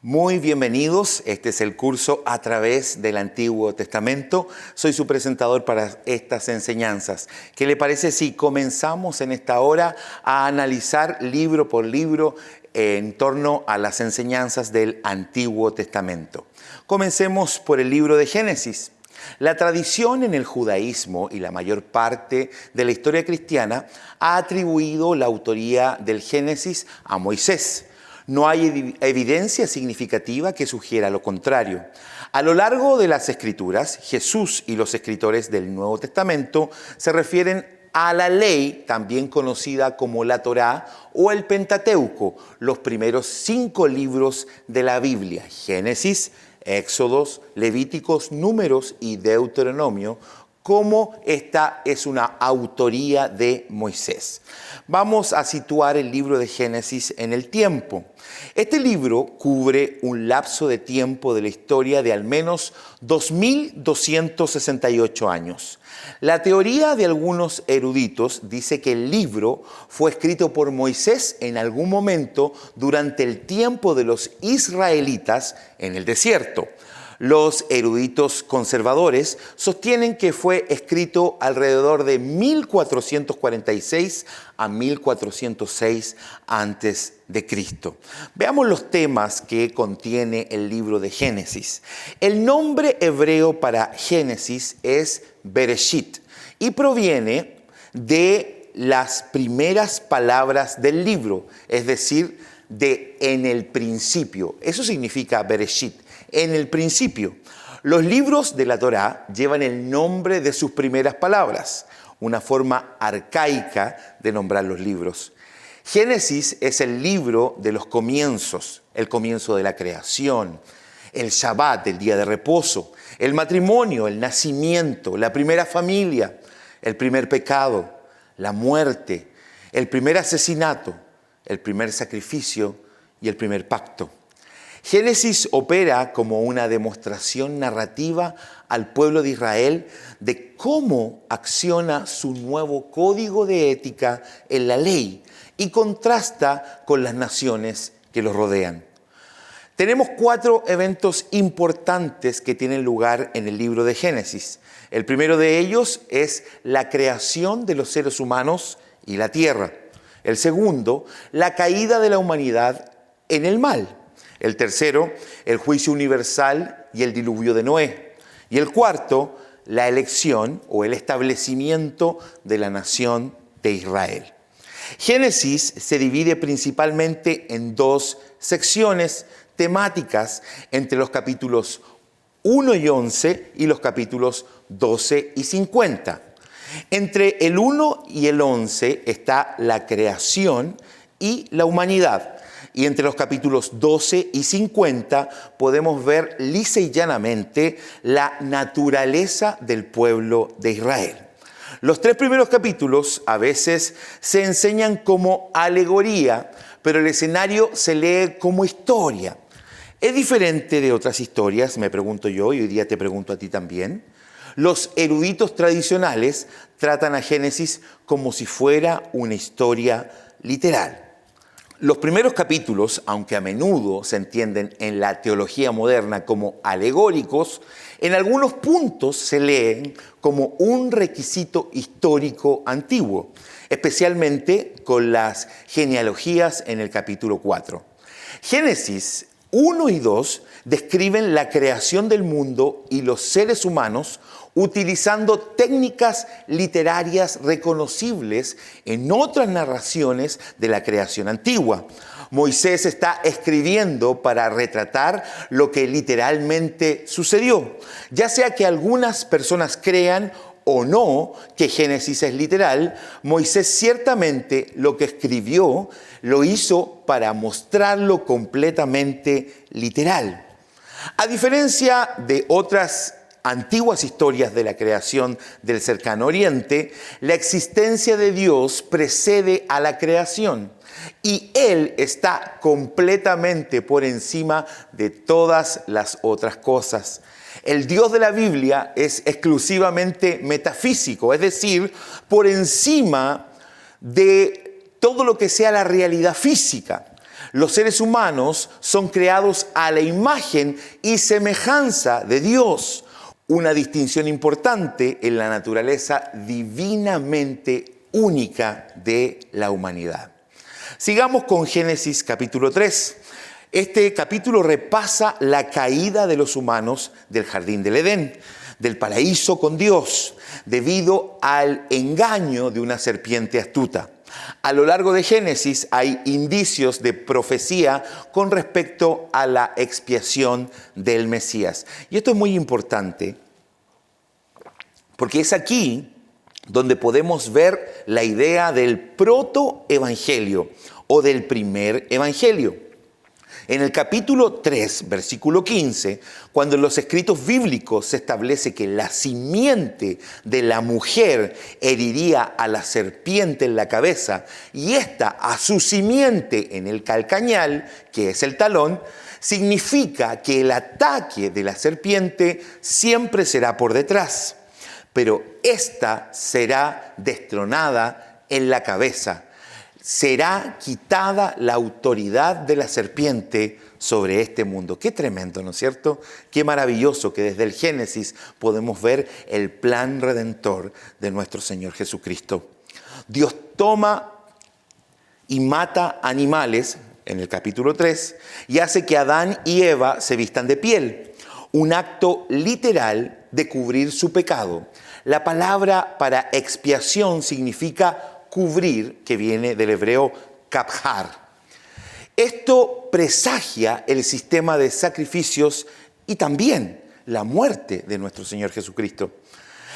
Muy bienvenidos, este es el curso a través del Antiguo Testamento. Soy su presentador para estas enseñanzas. ¿Qué le parece si comenzamos en esta hora a analizar libro por libro en torno a las enseñanzas del Antiguo Testamento? Comencemos por el libro de Génesis. La tradición en el judaísmo y la mayor parte de la historia cristiana ha atribuido la autoría del Génesis a Moisés. No hay evidencia significativa que sugiera lo contrario. A lo largo de las Escrituras, Jesús y los escritores del Nuevo Testamento se refieren a la ley, también conocida como la Torá o el Pentateuco, los primeros 5 libros de la Biblia: Génesis, Éxodos, Levíticos, Números y Deuteronomio, como esta es una autoría de Moisés. Vamos a situar el libro de Génesis en el tiempo. Este libro cubre un lapso de tiempo de la historia de al menos 2268 años. La teoría de algunos eruditos dice que el libro fue escrito por Moisés en algún momento durante el tiempo de los israelitas en el desierto. Los eruditos conservadores sostienen que fue escrito alrededor de 1446 a 1406 antes de Cristo. Veamos los temas que contiene el libro de Génesis. El nombre hebreo para Génesis es Bereshit y proviene de las primeras palabras del libro, es decir, de en el principio. Eso significa Bereshit. En el principio. Los libros de la Torá llevan el nombre de sus primeras palabras, una forma arcaica de nombrar los libros. Génesis es el libro de los comienzos, el comienzo de la creación, el Shabbat, el día de reposo, el matrimonio, el nacimiento, la primera familia, el primer pecado, la muerte, el primer asesinato, el primer sacrificio y el primer pacto. Génesis opera como una demostración narrativa al pueblo de Israel de cómo acciona su nuevo código de ética en la ley y contrasta con las naciones que los rodean. Tenemos 4 eventos importantes que tienen lugar en el libro de Génesis. El primero de ellos es la creación de los seres humanos y la tierra. El segundo, la caída de la humanidad en el mal. El tercero, el juicio universal y el diluvio de Noé. Y el cuarto, la elección o el establecimiento de la nación de Israel. Génesis se divide principalmente en 2 secciones temáticas entre los capítulos 1 y 11 y los capítulos 12 y 50. Entre el 1 y el 11 está la creación y la humanidad. Y entre los capítulos 12 y 50 podemos ver lisa y llanamente la naturaleza del pueblo de Israel. Los 3 primeros capítulos a veces se enseñan como alegoría, pero el escenario se lee como historia. ¿Es diferente de otras historias? Me pregunto yo y hoy día te pregunto a ti también. Los eruditos tradicionales tratan a Génesis como si fuera una historia literal. Los primeros capítulos, aunque a menudo se entienden en la teología moderna como alegóricos, en algunos puntos se leen como un requisito histórico antiguo, especialmente con las genealogías en el capítulo 4. Génesis 1 y 2 describen la creación del mundo y los seres humanos utilizando técnicas literarias reconocibles en otras narraciones de la creación antigua. Moisés está escribiendo para retratar lo que literalmente sucedió, ya sea que algunas personas crean o no que Génesis es literal. Moisés ciertamente lo que escribió lo hizo para mostrarlo completamente literal. A diferencia de otras antiguas historias de la creación del cercano oriente, la existencia de Dios precede a la creación y Él está completamente por encima de todas las otras cosas. El Dios de la Biblia es exclusivamente metafísico, es decir, por encima de todo lo que sea la realidad física. Los seres humanos son creados a la imagen y semejanza de Dios, una distinción importante en la naturaleza divinamente única de la humanidad. Sigamos con Génesis capítulo 3. Este capítulo repasa la caída de los humanos del jardín del Edén, del paraíso con Dios, debido al engaño de una serpiente astuta. A lo largo de Génesis hay indicios de profecía con respecto a la expiación del Mesías. Y esto es muy importante porque es aquí donde podemos ver la idea del protoevangelio o del primer evangelio. En el capítulo 3, versículo 15, cuando en los escritos bíblicos se establece que la simiente de la mujer heriría a la serpiente en la cabeza y ésta a su simiente en el calcañal, que es el talón, significa que el ataque de la serpiente siempre será por detrás, pero ésta será destronada en la cabeza. Será quitada la autoridad de la serpiente sobre este mundo. Qué tremendo, ¿no es cierto? Qué maravilloso que desde el Génesis podemos ver el plan redentor de nuestro Señor Jesucristo. Dios toma y mata animales, en el capítulo 3, y hace que Adán y Eva se vistan de piel. Un acto literal de cubrir su pecado. La palabra para expiación significa cubrir, que viene del hebreo kaphar. Esto presagia el sistema de sacrificios y también la muerte de nuestro Señor Jesucristo.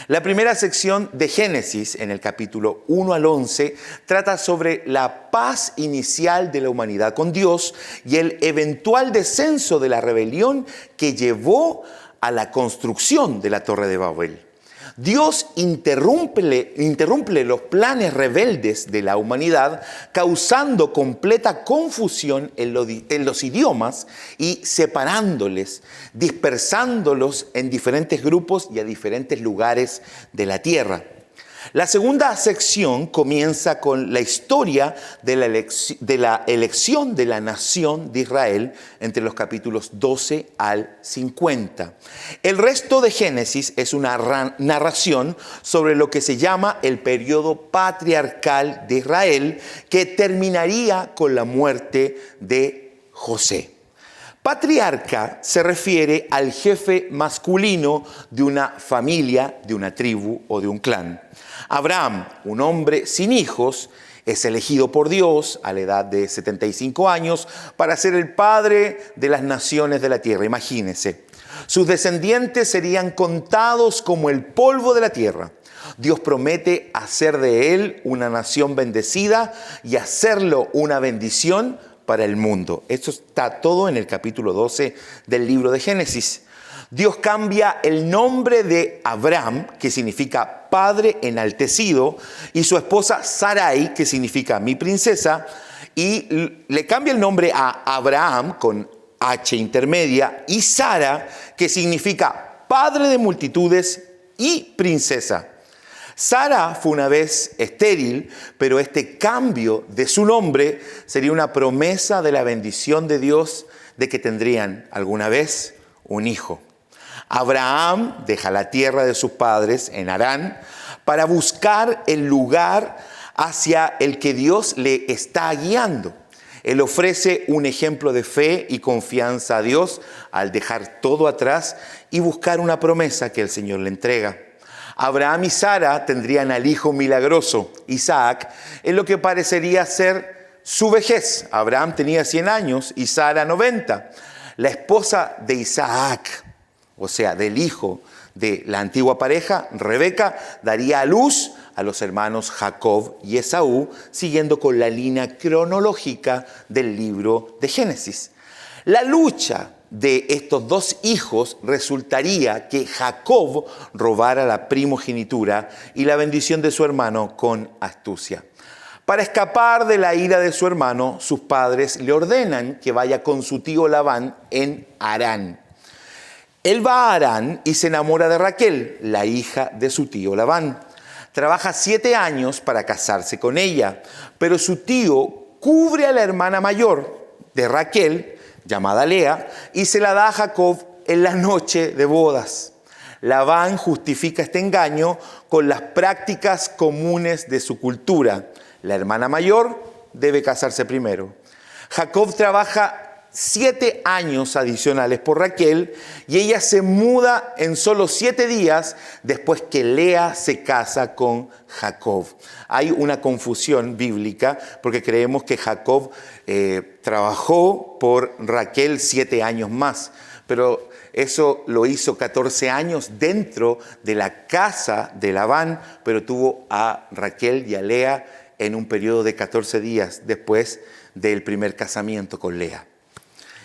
La primera sección de Génesis, en el capítulo 1 al 11, trata sobre la paz inicial de la humanidad con Dios y el eventual descenso de la rebelión que llevó a la construcción de la Torre de Babel. Dios interrumpe los planes rebeldes de la humanidad, causando completa confusión en los idiomas y separándoles, dispersándolos en diferentes grupos y a diferentes lugares de la tierra. La segunda sección comienza con la historia de la elección de la nación de Israel entre los capítulos 12 al 50. El resto de Génesis es una narración sobre lo que se llama el periodo patriarcal de Israel, que terminaría con la muerte de José. Patriarca se refiere al jefe masculino de una familia, de una tribu o de un clan. Abraham, un hombre sin hijos, es elegido por Dios a la edad de 75 años para ser el padre de las naciones de la tierra. Imagínense, sus descendientes serían contados como el polvo de la tierra. Dios promete hacer de él una nación bendecida y hacerlo una bendición para el mundo. Esto está todo en el capítulo 12 del libro de Génesis. Dios cambia el nombre de Abraham, que significa padre enaltecido, y su esposa Sarai, que significa mi princesa, y le cambia el nombre a Abraham con H intermedia, y Sara, que significa padre de multitudes y princesa. Sara fue una vez estéril, pero este cambio de su nombre sería una promesa de la bendición de Dios de que tendrían alguna vez un hijo. Abraham deja la tierra de sus padres en Harán para buscar el lugar hacia el que Dios le está guiando. Él ofrece un ejemplo de fe y confianza a Dios al dejar todo atrás y buscar una promesa que el Señor le entrega. Abraham y Sara tendrían al hijo milagroso, Isaac, en lo que parecería ser su vejez. Abraham tenía 100 años y Sara 90. La esposa de Isaac, o sea, del hijo de la antigua pareja, Rebeca, daría a luz a los hermanos Jacob y Esaú, siguiendo con la línea cronológica del libro de Génesis. La lucha de estos dos hijos resultaría que Jacob robara la primogenitura y la bendición de su hermano con astucia. Para escapar de la ira de su hermano, sus padres le ordenan que vaya con su tío Labán en Harán. Él va a Harán y se enamora de Raquel, la hija de su tío Labán. Trabaja 7 años para casarse con ella, pero su tío cubre a la hermana mayor de Raquel, llamada Lea, y se la da a Jacob en la noche de bodas. Labán justifica este engaño con las prácticas comunes de su cultura. La hermana mayor debe casarse primero. Jacob trabaja 7 años adicionales por Raquel y ella se muda en solo 7 días después que Lea se casa con Jacob. Hay una confusión bíblica porque creemos que Jacob trabajó por Raquel 7 años más, pero eso lo hizo 14 años dentro de la casa de Labán, pero tuvo a Raquel y a Lea en un periodo de 14 días después del primer casamiento con Lea.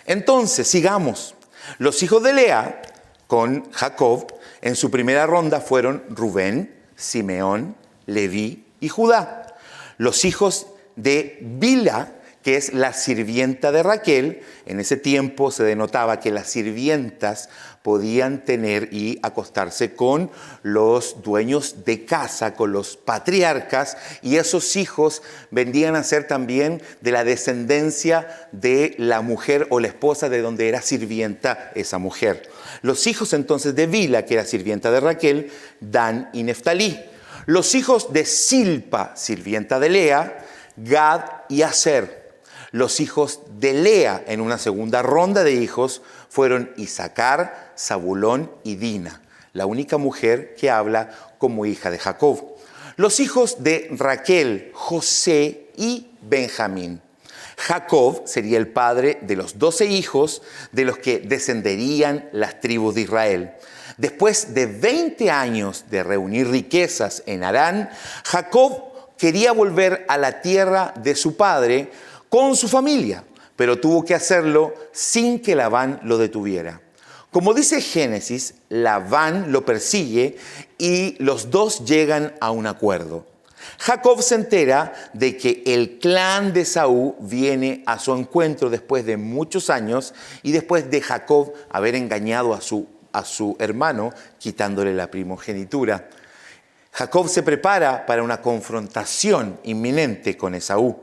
Entonces, sigamos. Los hijos de Lea con Jacob en su primera ronda fueron Rubén, Simeón, Leví y Judá. Los hijos de Bilha, que es la sirvienta de Raquel, en ese tiempo se denotaba que las sirvientas podían tener y acostarse con los dueños de casa, con los patriarcas, y esos hijos vendían a ser también de la descendencia de la mujer o la esposa de donde era sirvienta esa mujer. Los hijos entonces de Bilha, que era sirvienta de Raquel, Dan y Neftalí. Los hijos de Silpa, sirvienta de Lea, Gad y Aser. Los hijos de Lea en una segunda ronda de hijos fueron Isaacar, Zabulón y Dina, la única mujer que habla como hija de Jacob. Los hijos de Raquel, José y Benjamín. Jacob sería el padre de los 12 hijos de los que descenderían las tribus de Israel. Después de 20 años de reunir riquezas en Harán, Jacob quería volver a la tierra de su padre con su familia, pero tuvo que hacerlo sin que Labán lo detuviera. Como dice Génesis, Labán lo persigue y los dos llegan a un acuerdo. Jacob se entera de que el clan de Esaú viene a su encuentro después de muchos años y después de Jacob haber engañado a su hermano, quitándole la primogenitura. Jacob se prepara para una confrontación inminente con Esaú.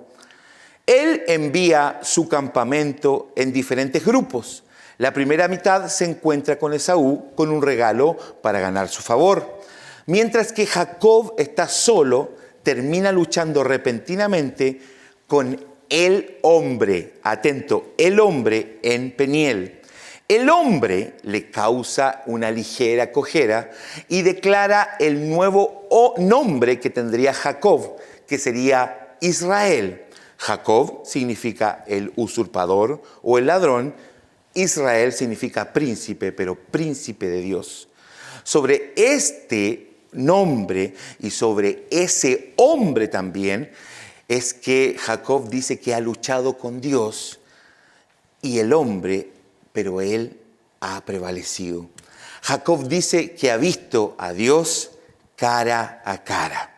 Él envía su campamento en diferentes grupos. La primera mitad se encuentra con Esaú con un regalo para ganar su favor. Mientras que Jacob está solo, termina luchando repentinamente con el hombre. Atento, el hombre en Peniel. El hombre le causa una ligera cojera y declara el nuevo nombre que tendría Jacob, que sería Israel. Jacob significa el usurpador o el ladrón. Israel significa príncipe, pero príncipe de Dios. Sobre este nombre y sobre ese hombre también es que Jacob dice que ha luchado con Dios y el hombre, pero él ha prevalecido. Jacob dice que ha visto a Dios cara a cara.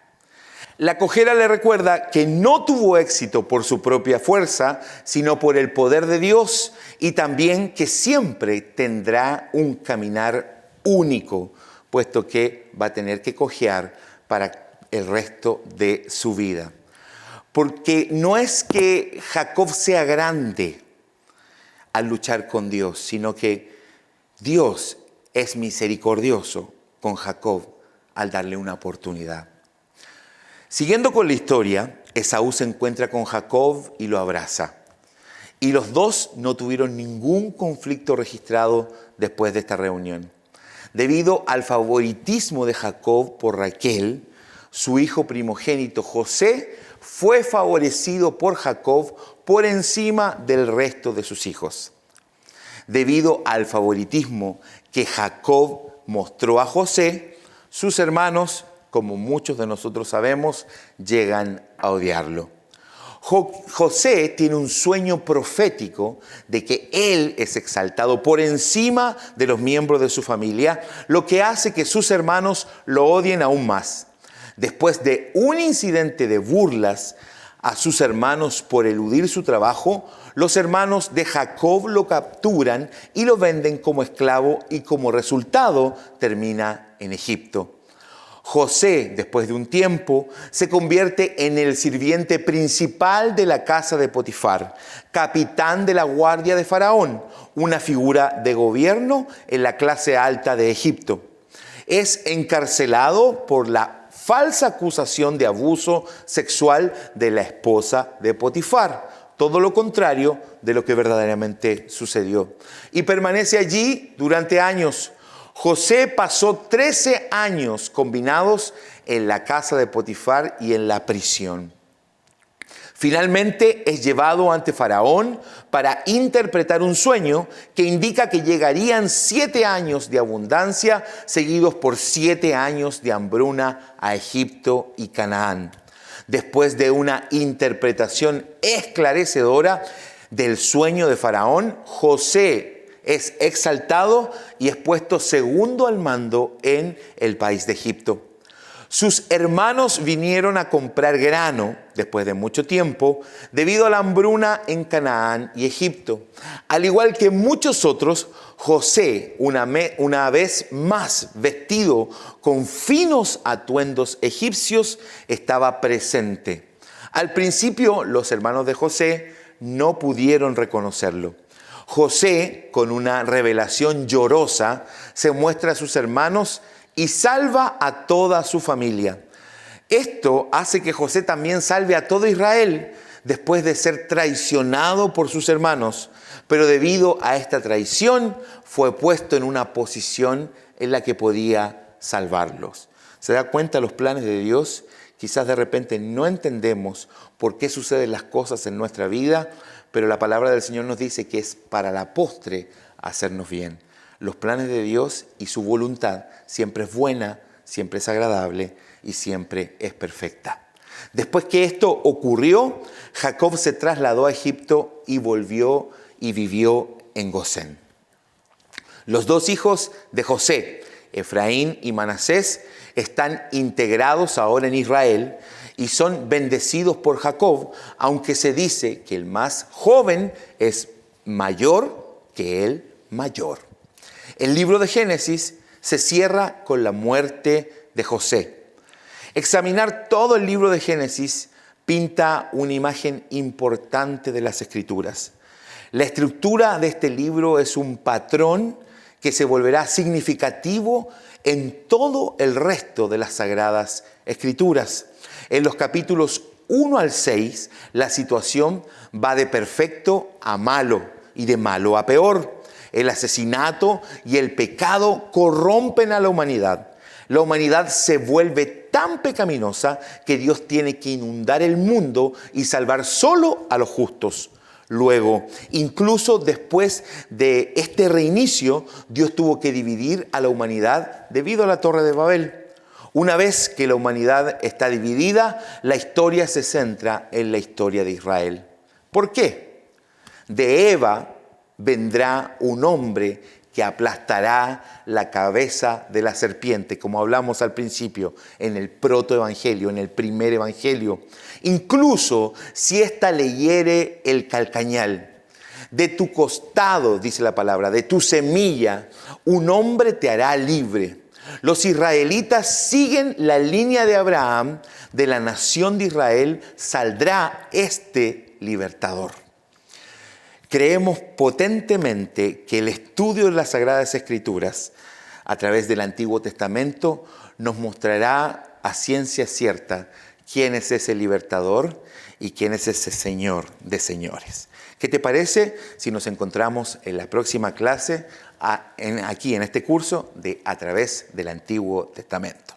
La cojera le recuerda que no tuvo éxito por su propia fuerza, sino por el poder de Dios, y también que siempre tendrá un caminar único, puesto que va a tener que cojear para el resto de su vida. Porque no es que Jacob sea grande al luchar con Dios, sino que Dios es misericordioso con Jacob al darle una oportunidad. Siguiendo con la historia, Esaú se encuentra con Jacob y lo abraza. Y los dos no tuvieron ningún conflicto registrado después de esta reunión. Debido al favoritismo de Jacob por Raquel, su hijo primogénito José fue favorecido por Jacob por encima del resto de sus hijos. Debido al favoritismo que Jacob mostró a José, sus hermanos, como muchos de nosotros sabemos, llegan a odiarlo. José tiene un sueño profético de que él es exaltado por encima de los miembros de su familia, lo que hace que sus hermanos lo odien aún más. Después de un incidente de burlas a sus hermanos por eludir su trabajo, los hermanos de Jacob lo capturan y lo venden como esclavo y como resultado termina en Egipto. José, después de un tiempo, se convierte en el sirviente principal de la casa de Potifar, capitán de la guardia de Faraón, una figura de gobierno en la clase alta de Egipto. Es encarcelado por la falsa acusación de abuso sexual de la esposa de Potifar, todo lo contrario de lo que verdaderamente sucedió. Y permanece allí durante años. José pasó 13 años combinados en la casa de Potifar y en la prisión. Finalmente es llevado ante Faraón para interpretar un sueño que indica que llegarían 7 años de abundancia seguidos por 7 años de hambruna a Egipto y Canaán. Después de una interpretación esclarecedora del sueño de Faraón, José es exaltado y es puesto segundo al mando en el país de Egipto. Sus hermanos vinieron a comprar grano después de mucho tiempo debido a la hambruna en Canaán y Egipto. Al igual que muchos otros, José, una vez más vestido con finos atuendos egipcios, estaba presente. Al principio, los hermanos de José no pudieron reconocerlo. José, con una revelación llorosa, se muestra a sus hermanos y salva a toda su familia. Esto hace que José también salve a todo Israel después de ser traicionado por sus hermanos. Pero debido a esta traición fue puesto en una posición en la que podía salvarlos. ¿Se da cuenta los planes de Dios? Quizás de repente no entendemos por qué suceden las cosas en nuestra vida, pero la palabra del Señor nos dice que es para la postre hacernos bien. Los planes de Dios y su voluntad siempre es buena, siempre es agradable y siempre es perfecta. Después que esto ocurrió, Jacob se trasladó a Egipto y volvió y vivió en Gosén. Los 2 hijos de José, Efraín y Manasés, están integrados ahora en Israel y son bendecidos por Jacob, aunque se dice que el más joven es mayor que el mayor. El libro de Génesis se cierra con la muerte de José. Examinar todo el libro de Génesis pinta una imagen importante de las Escrituras. La estructura de este libro es un patrón que se volverá significativo en todo el resto de las Sagradas Escrituras. En los capítulos 1 al 6, la situación va de perfecto a malo y de malo a peor. El asesinato y el pecado corrompen a la humanidad. La humanidad se vuelve tan pecaminosa que Dios tiene que inundar el mundo y salvar solo a los justos. Luego, incluso después de este reinicio, Dios tuvo que dividir a la humanidad debido a la Torre de Babel. Una vez que la humanidad está dividida, la historia se centra en la historia de Israel. ¿Por qué? De Eva vendrá un hombre que aplastará la cabeza de la serpiente, como hablamos al principio, en el protoevangelio, en el primer evangelio. Incluso si ésta le hiere el calcañal, de tu costado, dice la palabra, de tu semilla, un hombre te hará libre. Los israelitas siguen la línea de Abraham, de la nación de Israel saldrá este libertador. Creemos potentemente que el estudio de las Sagradas Escrituras a través del Antiguo Testamento nos mostrará a ciencia cierta quién es ese libertador y quién es ese Señor de señores. ¿Qué te parece si nos encontramos en la próxima clase aquí en este curso de A través del Antiguo Testamento?